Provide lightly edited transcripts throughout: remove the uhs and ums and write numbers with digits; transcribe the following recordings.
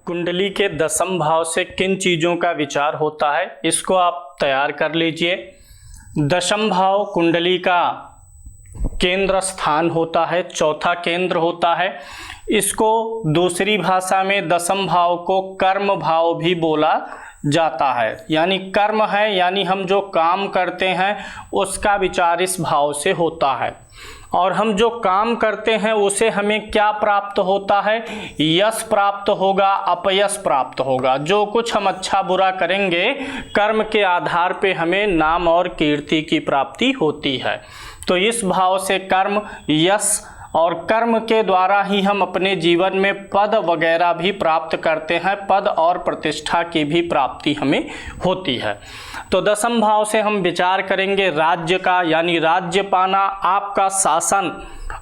कुंडली के दसम भाव से किन चीज़ों का विचार होता है, इसको आप तैयार कर लीजिए। दशम भाव कुंडली का केंद्र स्थान होता है, चौथा केंद्र होता है। इसको दूसरी भाषा में दसम भाव को कर्म भाव भी बोला जाता है, यानी कर्म है, यानी हम जो काम करते हैं उसका विचार इस भाव से होता है। और हम जो काम करते हैं उसे हमें क्या प्राप्त होता है, यश प्राप्त होगा, अपयश प्राप्त होगा। जो कुछ हम अच्छा बुरा करेंगे कर्म के आधार पे हमें नाम और कीर्ति की प्राप्ति होती है। तो इस भाव से कर्म, यश और कर्म के द्वारा ही हम अपने जीवन में पद वगैरह भी प्राप्त करते हैं, पद और प्रतिष्ठा की भी प्राप्ति हमें होती है। तो दसम भाव से हम विचार करेंगे राज्य का, यानी राज्य पाना, आपका शासन,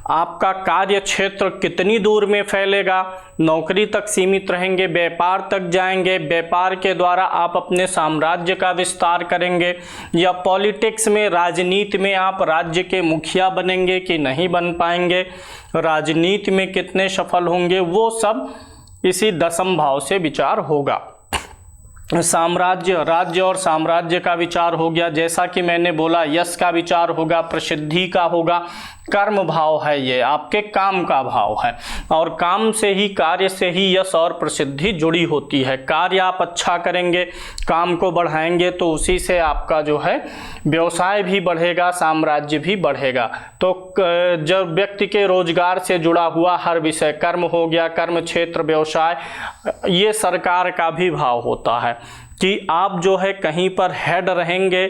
आपका कार्य क्षेत्र कितनी दूर में फैलेगा, नौकरी तक सीमित रहेंगे, व्यापार तक जाएंगे, व्यापार के द्वारा आप अपने साम्राज्य का विस्तार करेंगे, या पॉलिटिक्स में, राजनीति में आप राज्य के मुखिया बनेंगे कि नहीं बन पाएंगे, राजनीति में कितने सफल होंगे, वो सब इसी दसम भाव से विचार होगा। साम्राज्य, राज्य और साम्राज्य का विचार हो गया। जैसा कि मैंने बोला, यश का विचार होगा, प्रसिद्धि का होगा। कर्म भाव है, ये आपके काम का भाव है, और काम से ही, कार्य से ही यश और प्रसिद्धि जुड़ी होती है। कार्य आप अच्छा करेंगे, काम को बढ़ाएंगे, तो उसी से आपका जो है व्यवसाय भी बढ़ेगा, साम्राज्य भी बढ़ेगा। तो जब व्यक्ति के रोजगार से जुड़ा हुआ हर विषय, कर्म हो गया, कर्म क्षेत्र, व्यवसाय, ये सरकार का भी भाव होता है कि आप जो है कहीं पर हेड रहेंगे,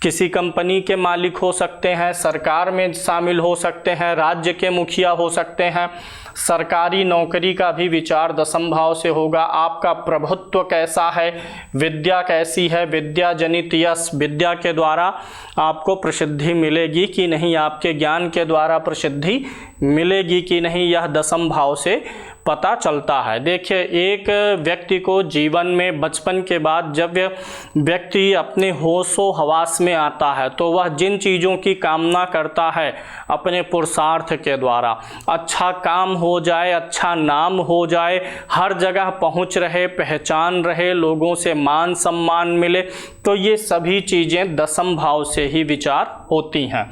किसी कंपनी के मालिक हो सकते हैं, सरकार में शामिल हो सकते हैं, राज्य के मुखिया हो सकते हैं। सरकारी नौकरी का भी विचार दसम भाव से होगा। आपका प्रभुत्व कैसा है, विद्या कैसी है, विद्या जनित यश, विद्या के द्वारा आपको प्रसिद्धि मिलेगी कि नहीं, आपके ज्ञान के द्वारा प्रसिद्धि मिलेगी कि नहीं, यह दसम भाव से पता चलता है। देखिए, एक व्यक्ति को जीवन में बचपन के बाद जब व्यक्ति अपने होशो हवास में आता है, तो वह जिन चीज़ों की कामना करता है अपने पुरुषार्थ के द्वारा, अच्छा काम हो जाए, अच्छा नाम हो जाए, हर जगह पहुंच रहे, पहचान रहे, लोगों से मान सम्मान मिले, तो ये सभी चीज़ें दसम भाव से ही विचार होती हैं।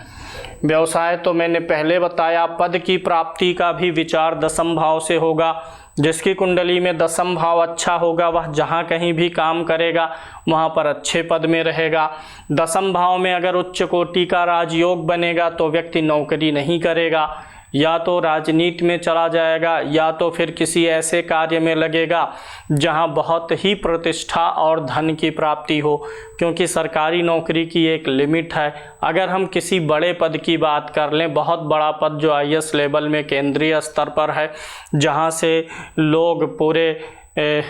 व्यवसाय तो मैंने पहले बताया, पद की प्राप्ति का भी विचार दसम भाव से होगा। जिसकी कुंडली में दसम भाव अच्छा होगा, वह जहाँ कहीं भी काम करेगा वहाँ पर अच्छे पद में रहेगा। दसम भाव में अगर उच्च कोटि का राजयोग बनेगा तो व्यक्ति नौकरी नहीं करेगा, या तो राजनीति में चला जाएगा, या तो फिर किसी ऐसे कार्य में लगेगा जहां बहुत ही प्रतिष्ठा और धन की प्राप्ति हो, क्योंकि सरकारी नौकरी की एक लिमिट है। अगर हम किसी बड़े पद की बात कर लें, बहुत बड़ा पद जो IAS लेवल में केंद्रीय स्तर पर है, जहां से लोग पूरे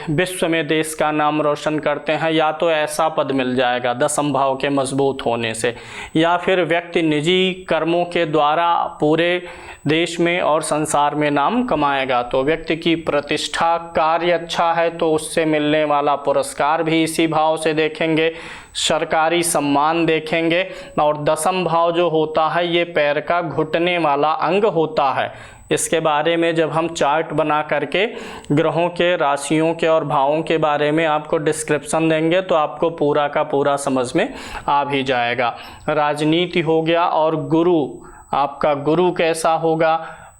विश्व में देश का नाम रोशन करते हैं, या तो ऐसा पद मिल जाएगा दसम भाव के मजबूत होने से, या फिर व्यक्ति निजी कर्मों के द्वारा पूरे देश में और संसार में नाम कमाएगा। तो व्यक्ति की प्रतिष्ठा, कार्य अच्छा है तो उससे मिलने वाला पुरस्कार भी इसी भाव से देखेंगे, सरकारी सम्मान देखेंगे। और दसम भाव जो होता है, ये पैर का घुटने वाला अंग होता है। इसके बारे में जब हम चार्ट बना करके ग्रहों के, राशियों के और भावों के बारे में आपको डिस्क्रिप्शन देंगे, तो आपको पूरा का पूरा समझ में आ भी जाएगा। राजनीति हो गया, और गुरु, आपका गुरु कैसा होगा,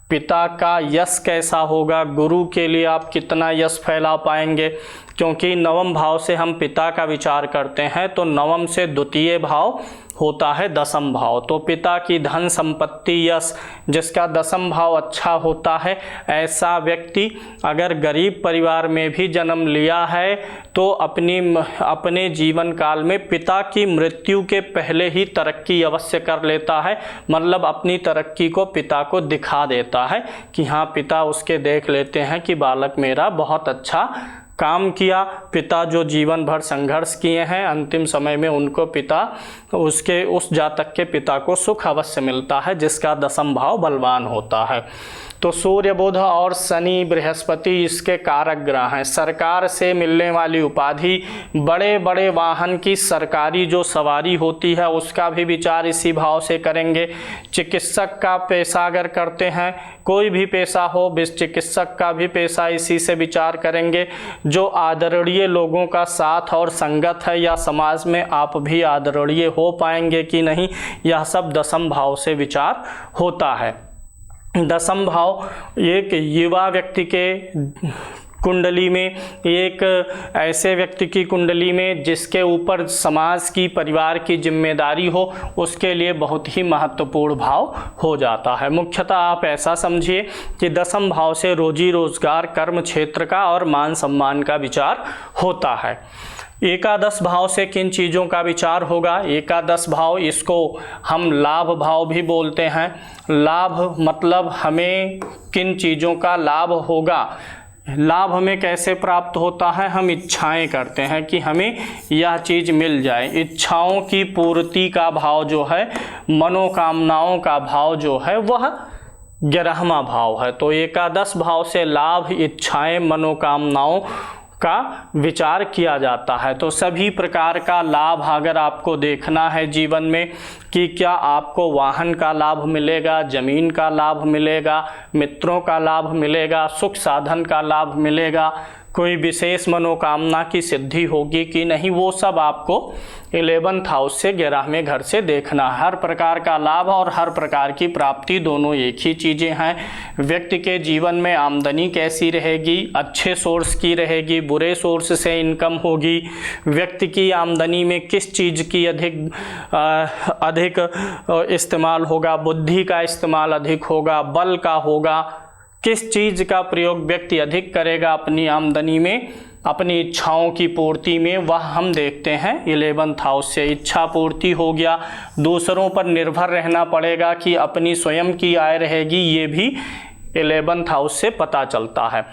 पिता का यश कैसा होगा, गुरु के लिए आप कितना यश फैला पाएंगे, क्योंकि नवम भाव से हम पिता का विचार करते हैं, तो नवम से द्वितीय भाव होता है दसम भाव। तो पिता की धन संपत्ति, यश, जिसका दसम भाव अच्छा होता है, ऐसा व्यक्ति अगर गरीब परिवार में भी जन्म लिया है तो अपने जीवन काल में पिता की मृत्यु के पहले ही तरक्की अवश्य कर लेता है। मतलब अपनी तरक्की को पिता को दिखा देता है कि हाँ, पिता उसके देख लेते हैं कि बालक मेरा बहुत अच्छा काम किया। पिता जो जीवन भर संघर्ष किए हैं, अंतिम समय में उनको पिता, उस जातक के पिता को सुख अवश्य मिलता है, जिसका दसम भाव बलवान होता है। तो सूर्य, बुध और शनि, बृहस्पति इसके कारक ग्रह हैं। सरकार से मिलने वाली उपाधि, बड़े बड़े वाहन की सरकारी जो सवारी होती है उसका भी विचार इसी भाव से करेंगे। चिकित्सक का पेशा अगर करते हैं, कोई भी पेशा हो, चिकित्सक का भी पेशा इसी से विचार करेंगे। जो आदरणीय लोगों का साथ और संगत है, या समाज में आप भी आदरणीय हो पाएंगे कि नहीं, यह सब दसम भाव से विचार होता है। दसम भाव एक युवा व्यक्ति के कुंडली में, एक ऐसे व्यक्ति की कुंडली में जिसके ऊपर समाज की, परिवार की जिम्मेदारी हो, उसके लिए बहुत ही महत्वपूर्ण भाव हो जाता है। मुख्यतः आप ऐसा समझिए कि दसम भाव से रोजी रोजगार, कर्म क्षेत्र का और मान सम्मान का विचार होता है। एकादश भाव से किन चीज़ों का विचार होगा? एकादश भाव, इसको हम लाभ भाव भी बोलते हैं। लाभ मतलब हमें किन चीज़ों का लाभ होगा। लाभ हमें कैसे प्राप्त होता है? हम इच्छाएं करते हैं कि हमें यह चीज़ मिल जाए। इच्छाओं की पूर्ति का भाव जो है, मनोकामनाओं का भाव जो है, वह 11वां भाव है। तो एकादश भाव से लाभ, इच्छाएं, मनोकामनाओं का विचार किया जाता है। तो सभी प्रकार का लाभ अगर आपको देखना है जीवन में, कि क्या आपको वाहन का लाभ मिलेगा, जमीन का लाभ मिलेगा, मित्रों का लाभ मिलेगा, सुख साधन का लाभ मिलेगा, कोई विशेष मनोकामना की सिद्धि होगी कि नहीं, वो सब आपको 11th हाउस से 11वें घर से देखना है। हर प्रकार का लाभ और हर प्रकार की प्राप्ति दोनों एक ही चीज़ें हैं। व्यक्ति के जीवन में आमदनी कैसी रहेगी, अच्छे सोर्स की रहेगी, बुरे सोर्स से इनकम होगी, व्यक्ति की आमदनी में किस चीज़ की अधिक इस्तेमाल होगा, बुद्धि का इस्तेमाल अधिक होगा, बल का होगा, किस चीज़ का प्रयोग व्यक्ति अधिक करेगा अपनी आमदनी में, अपनी इच्छाओं की पूर्ति में, वह हम देखते हैं 11th हाउस से। इच्छा पूर्ति हो गया, दूसरों पर निर्भर रहना पड़ेगा कि अपनी स्वयं की आय रहेगी, ये भी 11th हाउस से पता चलता है।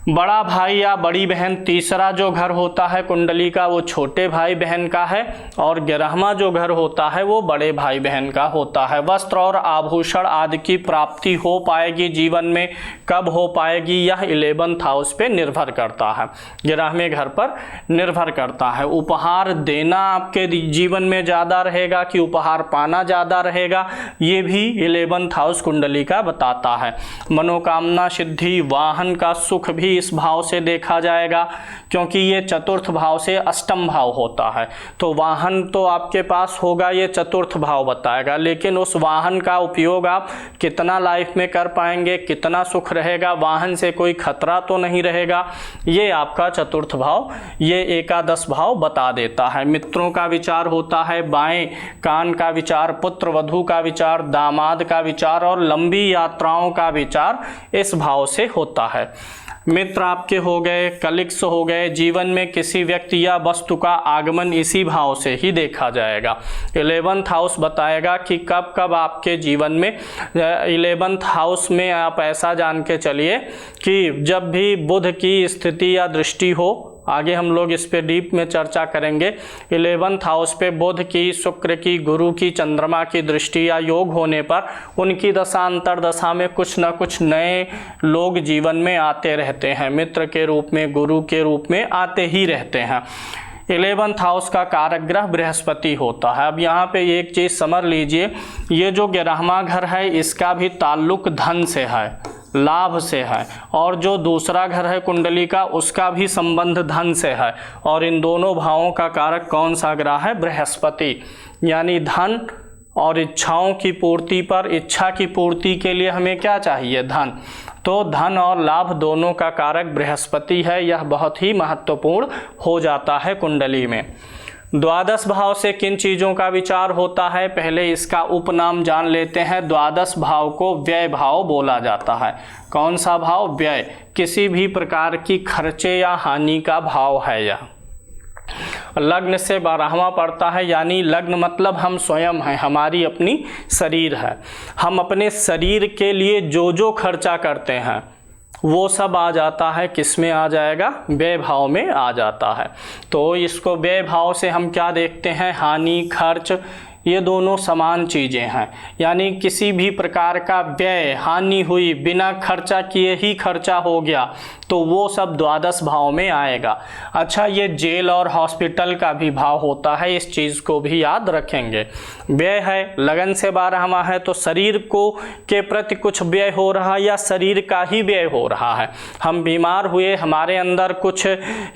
बड़ा भाई या बड़ी बहन, तीसरा जो घर होता है कुंडली का, वो छोटे भाई बहन का है, और 11वां जो घर होता है वो बड़े भाई बहन का होता है। वस्त्र और आभूषण आदि की प्राप्ति हो पाएगी जीवन में, कब हो पाएगी, यह 11th हाउस पे निर्भर करता है, 11वें घर पर निर्भर करता है। उपहार देना आपके जीवन में ज़्यादा रहेगा कि उपहार पाना ज़्यादा रहेगा, ये भी 11th हाउस कुंडली का बताता है। मनोकामना सिद्धि, वाहन का सुख भी इस भाव से देखा जाएगा, क्योंकि ये चतुर्थ भाव से अष्टम भाव होता है। तो वाहन तो आपके पास होगा, ये चतुर्थ भाव बताएगा, लेकिन उस वाहन का उपयोग आप कितना लाइफ में कर पाएंगे, कितना सुख रहेगा, वाहन से कोई खतरा तो नहीं रहेगा, ये आपका चतुर्थ भाव, ये एकादश भाव बता देता है। मित्रों का विचार होता है, बाएं कान का विचार, पुत्र वधू का विचार, दामाद का विचार और लंबी यात्राओं का विचार इस भाव से होता है। मित्र आपके हो गए, कलिग्स हो गए, जीवन में किसी व्यक्ति या वस्तु का आगमन इसी भाव से ही देखा जाएगा। 11th हाउस बताएगा कि कब कब आपके जीवन में, 11th हाउस में आप ऐसा जान के चलिए कि जब भी बुध की स्थिति या दृष्टि हो, आगे हम लोग इस पे डीप में चर्चा करेंगे, 11th हाउस पे बुध की, शुक्र की, गुरु की, चंद्रमा की दृष्टि या योग होने पर उनकी दशा अंतर दशा में कुछ न कुछ नए लोग जीवन में आते रहते हैं, मित्र के रूप में, गुरु के रूप में आते ही रहते हैं। 11th हाउस का कारक ग्रह बृहस्पति होता है। अब यहाँ पे एक चीज़ समझ लीजिए, ये जो 11वां घर है इसका भी ताल्लुक धन से है, लाभ से है, और जो दूसरा घर है कुंडली का उसका भी संबंध धन से है, और इन दोनों भावों का कारक कौन सा ग्रह है? बृहस्पति। यानी धन और इच्छाओं की पूर्ति पर, इच्छा की पूर्ति के लिए हमें क्या चाहिए? धन। तो धन और लाभ दोनों का कारक बृहस्पति है, यह बहुत ही महत्वपूर्ण हो जाता है कुंडली में। द्वादश भाव से किन चीज़ों का विचार होता है? पहले इसका उपनाम जान लेते हैं। द्वादश भाव को व्यय भाव बोला जाता है। कौन सा भाव? व्यय। किसी भी प्रकार की खर्चे या हानि का भाव है यह। लग्न से 12वां पड़ता है, यानी लग्न मतलब हम स्वयं हैं, हमारी अपनी शरीर है, हम अपने शरीर के लिए जो जो खर्चा करते हैं वो सब आ जाता है, किस में आ जाएगा? व्यय भाव में आ जाता है। तो इसको व्यय भाव से हम क्या देखते हैं? हानि, खर्च, ये दोनों समान चीज़ें हैं। यानी किसी भी प्रकार का व्यय, हानि हुई, बिना खर्चा किए ही खर्चा हो गया, तो वो सब द्वादश भाव में आएगा। अच्छा, ये जेल और हॉस्पिटल का भी भाव होता है, इस चीज़ को भी याद रखेंगे। व्यय है, लगन से 12वां है, तो शरीर को के प्रति कुछ व्यय हो रहा है या शरीर का ही व्यय हो रहा है। हम बीमार हुए, हमारे अंदर कुछ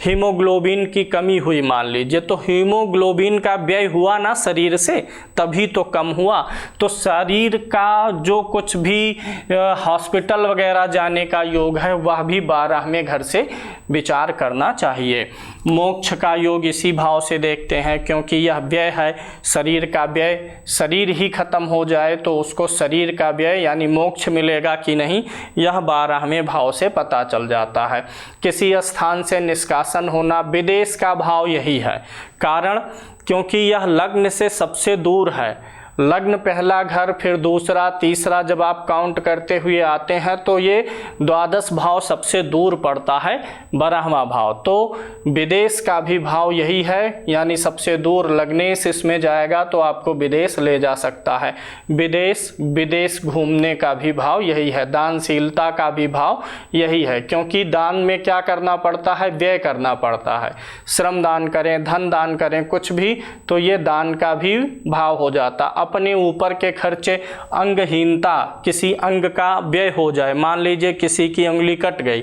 हीमोग्लोबिन की कमी हुई मान लीजिए, तो हीमोग्लोबिन का व्यय हुआ ना शरीर से, तभी तो कम हुआ। तो शरीर का जो कुछ भी हॉस्पिटल वगैरह जाने का योग है, वह भी 12वें घर से विचार करना चाहिए। मोक्ष का योग इसी भाव से देखते हैं, क्योंकि यह व्यय है, शरीर का व्यय। शरीर ही खत्म हो जाए तो उसको शरीर का व्यय यानी मोक्ष मिलेगा कि नहीं, यह 12वें भाव से पता चल जाता है। किसी स्थान से निष्कासन होना, विदेश का भाव यही है। कारण, क्योंकि यह लग्न से सबसे दूर है। लग्न पहला घर, फिर दूसरा, तीसरा, जब आप काउंट करते हुए आते हैं तो ये द्वादश भाव सबसे दूर पड़ता है, 12वां भाव। तो विदेश का भी भाव यही है, यानी सबसे दूर लग्नेश इसमें जाएगा तो आपको विदेश ले जा सकता है। विदेश घूमने का भी भाव यही है। दानशीलता का भी भाव यही है, क्योंकि दान में क्या करना पड़ता है, व्यय करना पड़ता है। श्रम दान करें, धन दान करें, कुछ भी, तो ये दान का भी भाव हो जाता। अपने ऊपर के खर्चे, अंगहीनता, किसी अंग का व्यय हो जाए, मान लीजिए किसी की उंगली कट गई,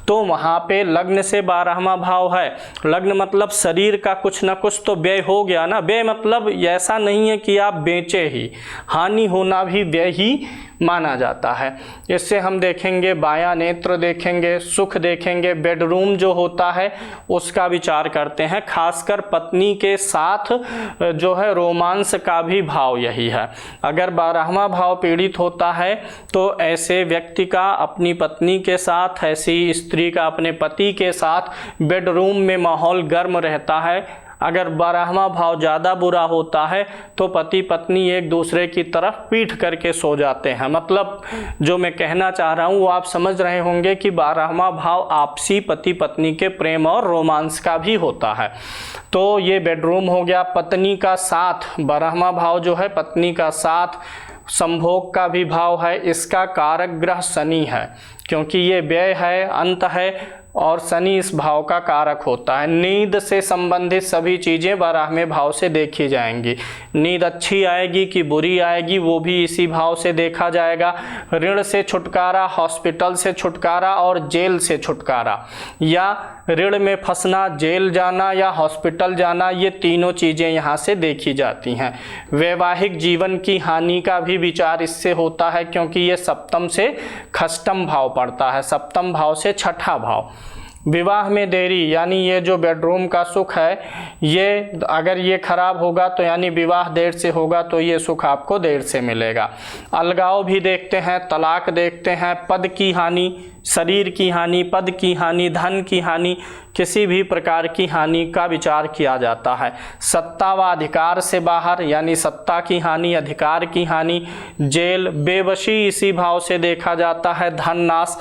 तो वहाँ पे लग्न से 12वां भाव है। लग्न मतलब शरीर का कुछ ना कुछ तो व्यय हो गया ना। व्यय मतलब ऐसा नहीं है कि आप बेचे ही, हानि होना भी व्यय ही माना जाता है। इससे हम देखेंगे, बायां नेत्र देखेंगे, सुख देखेंगे, बेडरूम जो होता है उसका विचार करते हैं। खासकर पत्नी के साथ जो है रोमांस का भी भाव यही है। अगर 12वां भाव पीड़ित होता है तो ऐसे व्यक्ति का अपनी पत्नी के साथ, ऐसी स्त्री का अपने पति के साथ बेडरूम में माहौल गर्म रहता है। अगर 12वां भाव ज़्यादा बुरा होता है तो पति पत्नी एक दूसरे की तरफ पीठ करके सो जाते हैं। मतलब जो मैं कहना चाह रहा हूँ वो आप समझ रहे होंगे कि 12वां भाव आपसी पति पत्नी के प्रेम और रोमांस का भी होता है। तो ये बेडरूम हो गया। पत्नी का साथ, 12वां भाव जो है पत्नी का साथ, संभोग का भी भाव है। इसका कारक ग्रह शनि है, क्योंकि ये व्यय है, अंत है, और शनि इस भाव का कारक होता है। नींद से संबंधित सभी चीज़ें 12वें भाव से देखी जाएंगी। नींद अच्छी आएगी कि बुरी आएगी, वो भी इसी भाव से देखा जाएगा। ऋण से छुटकारा, हॉस्पिटल से छुटकारा और जेल से छुटकारा, या ऋण में फंसना, जेल जाना या हॉस्पिटल जाना, ये तीनों चीज़ें यहाँ से देखी जाती हैं। वैवाहिक जीवन की हानि का भी विचार इससे होता है, क्योंकि ये सप्तम से षष्ठम भाव पड़ता है, सप्तम भाव से छठा भाव। विवाह में देरी, यानी ये जो बेडरूम का सुख है, ये अगर ये खराब होगा तो यानी विवाह देर से होगा तो ये सुख आपको देर से मिलेगा। अलगाव भी देखते हैं, तलाक देखते हैं, पद की हानि, शरीर की हानि, पद की हानि, धन की हानि, किसी भी प्रकार की हानि का विचार किया जाता है। सत्ता व अधिकार से बाहर, यानी सत्ता की हानि, अधिकार की हानि, जेल, बेबसी इसी भाव से देखा जाता है। धन नाश,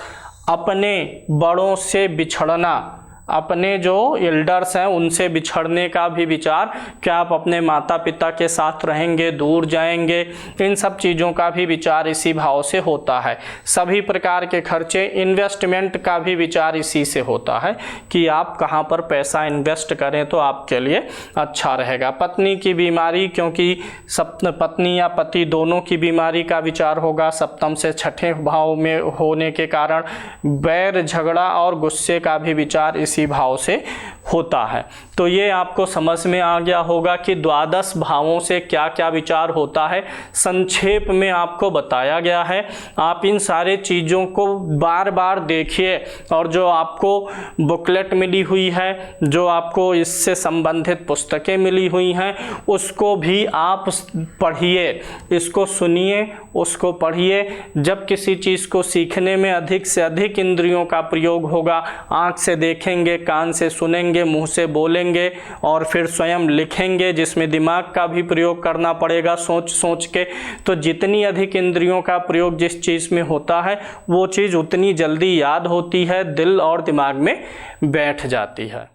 अपने बड़ों से बिछड़ना, अपने जो एल्डर्स हैं उनसे बिछड़ने का भी विचार, क्या आप अपने माता पिता के साथ रहेंगे, दूर जाएंगे, इन सब चीज़ों का भी विचार इसी भाव से होता है। सभी प्रकार के खर्चे, इन्वेस्टमेंट का भी विचार इसी से होता है कि आप कहाँ पर पैसा इन्वेस्ट करें तो आपके लिए अच्छा रहेगा। पत्नी की बीमारी, क्योंकि पत्नी या पति दोनों की बीमारी का विचार होगा, सप्तम से छठे भाव में होने के कारण बैर, झगड़ा और गुस्से का भी विचार इसी भाव से होता है। तो ये आपको समझ में आ गया होगा कि द्वादश भावों से क्या क्या विचार होता है। संक्षेप में आपको बताया गया है। आप इन सारे चीज़ों को बार बार देखिए, और जो आपको बुकलेट मिली हुई है, जो आपको इससे संबंधित पुस्तकें मिली हुई हैं, उसको भी आप पढ़िए, इसको सुनिए, उसको पढ़िए। जब किसी चीज़ को सीखने में अधिक से अधिक इंद्रियों का प्रयोग होगा, आँख से देखेंगे, कान से सुनेंगे, मुंह से बोलेंगे और फिर स्वयं लिखेंगे, जिसमें दिमाग का भी प्रयोग करना पड़ेगा सोच सोच के। तो जितनी अधिक इंद्रियों का प्रयोग जिस चीज़ में होता है, वो चीज़ उतनी जल्दी याद होती है, दिल और दिमाग में बैठ जाती है।